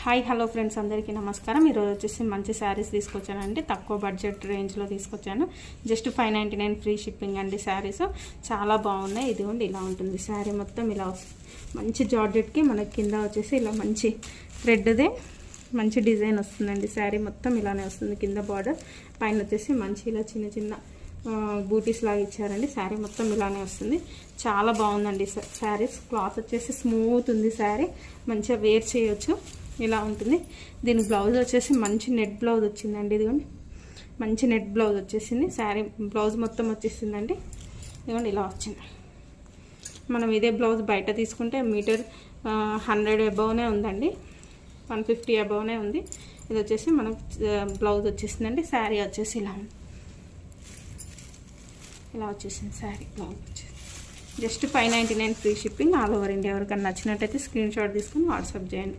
Hi hello friends, అందరికీ నమస్కారం. ఈరోజు వచ్చేసి మంచి శారీస్ తీసుకొచ్చానండి. తక్కువ బడ్జెట్ రేంజ్లో తీసుకొచ్చాను. జస్ట్ 599 ఫ్రీ షిప్పింగ్ అండి. శారీస్ చాలా బాగున్నాయి. ఇదిగోండి, ఇలా ఉంటుంది శారీ మొత్తం. ఇలా మంచి జార్జెట్కి మనకి కింద వచ్చేసి ఇలా మంచి థ్రెడ్దే మంచి డిజైన్ వస్తుందండి. శారీ మొత్తం ఇలానే వస్తుంది. కింద బార్డర్, పైన వచ్చేసి మంచి ఇలా చిన్న చిన్న బూటీస్ లాగా ఇచ్చారండి. శారీ మొత్తం ఇలానే వస్తుంది. చాలా బాగుందండి శారీస్. క్లాత్ వచ్చేసి స్మూత్ ఉంది. శారీ మంచిగా వేర్ చేయొచ్చు. ఇలా ఉంటుంది. దీని బ్లౌజ్ వచ్చేసి మంచి నెట్ బ్లౌజ్ వచ్చిందండి. ఇదిగోండి, మంచి నెట్ బ్లౌజ్ వచ్చేసింది. శారీ బ్లౌజ్ మొత్తం వచ్చేసిందండి. ఇదిగోండి, ఇలా వచ్చింది. మనం ఇదే బ్లౌజ్ బయట తీసుకుంటే మీటర్ 100 అబౌవ్నే ఉందండి. 150 అబౌవ్నే ఉంది. ఇది వచ్చేసి మనకు బ్లౌజ్ వచ్చేసిందండి. శారీ వచ్చేసి ఇలా వచ్చేసింది. శారీ బ్లౌజ్ వచ్చేసి just 599 free shipping all over India. ఎవరికన్నా నచ్చినట్టయితే స్క్రీన్ షాట్ తీసుకుని వాట్సాప్ చేయండి.